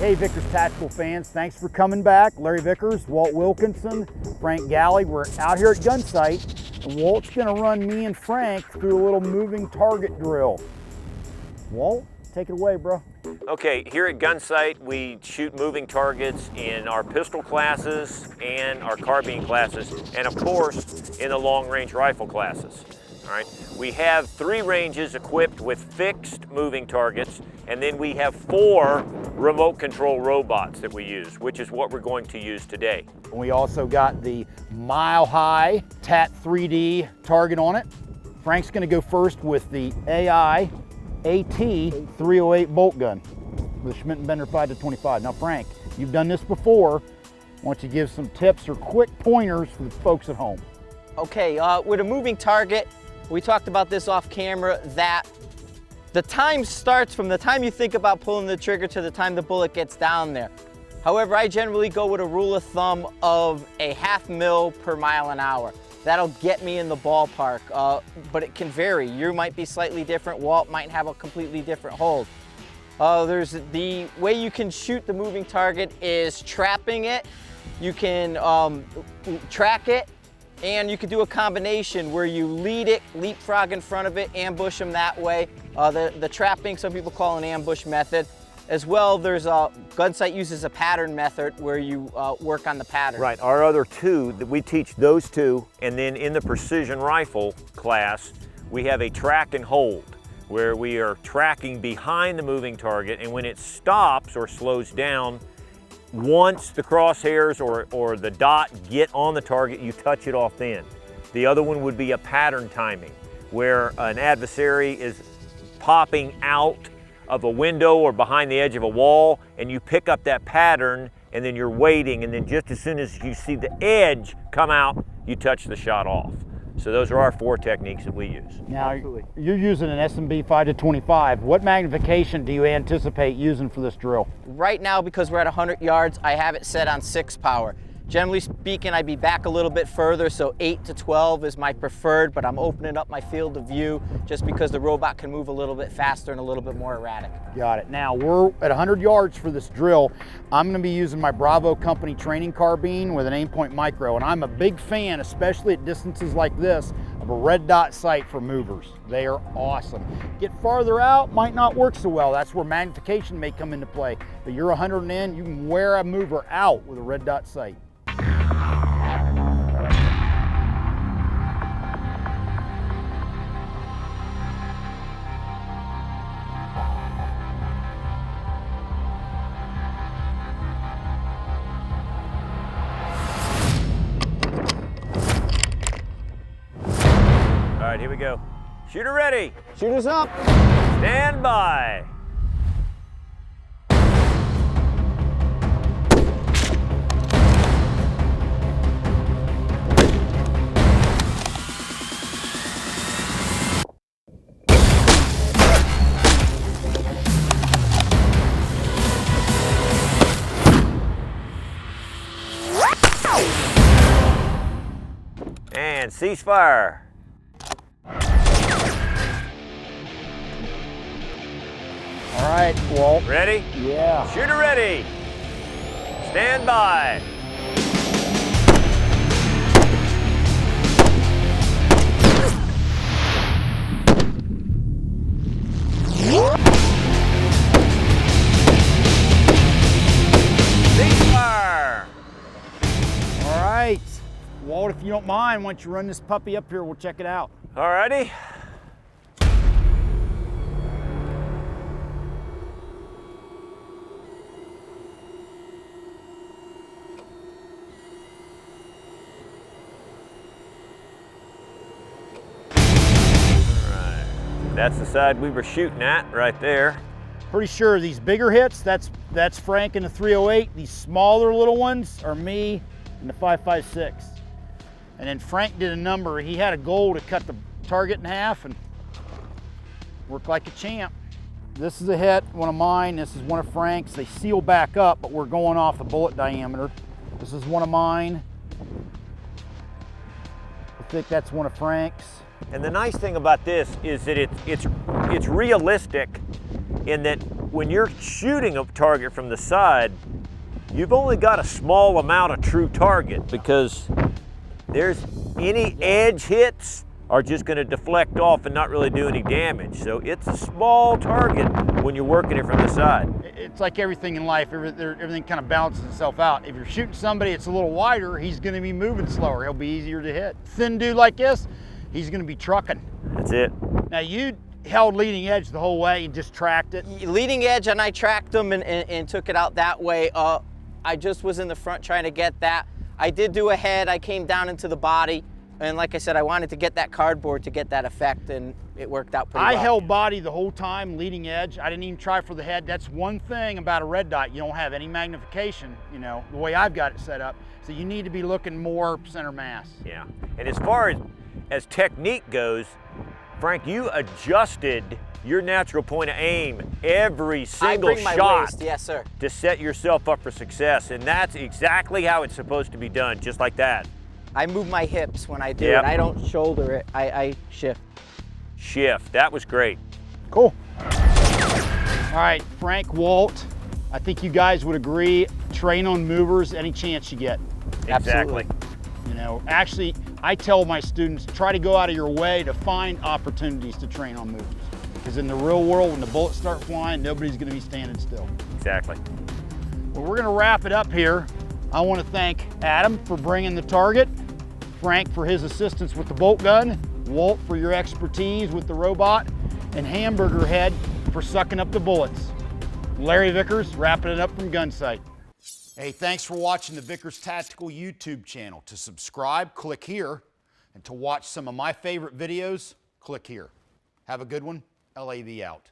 Hey Vickers Tactical fans, thanks for coming back. Larry Vickers, Walt Wilkinson, Frank Galli. We're out here at GunSite, and Walt's gonna run me and Frank through a little moving target drill. Walt, take it away, bro. Okay, here at GunSite, we shoot moving targets in our pistol classes and our carbine classes, and of course, in the long-range rifle classes. All right, we have 3 ranges equipped with fixed moving targets, and then we have 4 remote control robots that we use, which is what we're going to use today. We also got the Mile High TAT 3D target on it. Frank's gonna go first with the AI AT 308 bolt gun with a Schmidt & Bender 5-25. Now Frank, you've done this before. Why don't you give some tips or quick pointers for the folks at home? Okay, with a moving target, we talked about this off camera, that the time starts from the time you think about pulling the trigger to the time the bullet gets down there. However, I generally go with a rule of thumb of a ½ mil per mile an hour. That'll get me in the ballpark, but it can vary. You might be slightly different, Walt might have a completely different hold. There's the way you can shoot the moving target is trapping it. You can track it, and you could do a combination where you lead it, leapfrog in front of it, ambush them that way. The trapping, some people call an ambush method. As well, there's GunSite uses a pattern method where you work on the pattern. Right, our other 2, that we teach those 2, and then in the precision rifle class, we have a track and hold, where we are tracking behind the moving target, and when it stops or slows down, once the crosshairs or the dot get on the target, you touch it off then. The other one would be a pattern timing, where an adversary is popping out of a window or behind the edge of a wall, and you pick up that pattern, and then you're waiting, and then just as soon as you see the edge come out, you touch the shot off. So those are our 4 techniques that we use. Now, you're using an S&B 5-25. What magnification do you anticipate using for this drill? Right now, because we're at 100 yards, I have it set on 6 power. Generally speaking, I'd be back a little bit further, so 8 to 12 is my preferred, but I'm opening up my field of view just because the robot can move a little bit faster and a little bit more erratic. Got it. Now, we're at 100 yards for this drill. I'm gonna be using my Bravo Company training carbine with an aim-point micro, and I'm a big fan, especially at distances like this, of a red dot sight for movers. They are awesome. Get farther out, might not work so well. That's where magnification may come into play. But you're 100 and in, you can wear a mover out with a red dot sight. All right, here we go. Shooter ready. Shooters up. Stand by. And cease fire. All right, Walt. Ready? Yeah. Shooter ready. Stand by. Cease fire. All right. Walt, if you don't mind, why don't you run this puppy up here, we'll check it out. All righty. That's the side we were shooting at right there. Pretty sure these bigger hits, that's Frank in the 308. These smaller little ones are me in the 5.56. And then Frank did a number. He had a goal to cut the target in half and worked like a champ. This is a hit, one of mine. This is one of Frank's. They seal back up, but we're going off the bullet diameter. This is one of mine. I think that's one of Frank's. And the nice thing about this is that it's realistic in that when you're shooting a target from the side, you've only got a small amount of true target because there's any edge hits are just going to deflect off and not really do any damage. So it's a small target when you're working it from the side. It's like everything in life, everything kind of balances itself out. If you're shooting somebody that's a little wider, he's going to be moving slower. He'll be easier to hit. Thin dude like this, he's going to be trucking. That's it. Now you held leading edge the whole way and just tracked it. Leading edge, and I tracked them and took it out that way. I just was in the front trying to get that. I did do a head. I came down into the body. And like I said, I wanted to get that cardboard to get that effect, and it worked out pretty well. I held body the whole time, leading edge. I didn't even try for the head. That's one thing about a red dot. You don't have any magnification, you know, the way I've got it set up. So you need to be looking more center mass. Yeah, and as far as technique goes, Frank, you adjusted your natural point of aim every single shot waist. Yes, sir. To set yourself up for success, and that's exactly how it's supposed to be done, just like that. I move my hips when I do it. I don't shoulder it. I shift. Shift. That was great. Cool. All right, Frank, Walt, I think you guys would agree, train on movers any chance you get. Exactly. You know, actually, I tell my students, try to go out of your way to find opportunities to train on movers. Because in the real world, when the bullets start flying, nobody's going to be standing still. Exactly. Well, we're going to wrap it up here. I want to thank Adam for bringing the target, Frank for his assistance with the bolt gun, Walt for your expertise with the robot, and Hamburger Head for sucking up the bullets. Larry Vickers wrapping it up from GunSite. Hey, thanks for watching the Vickers Tactical YouTube channel. To subscribe, click here, and to watch some of my favorite videos, click here. Have a good one. LAV out.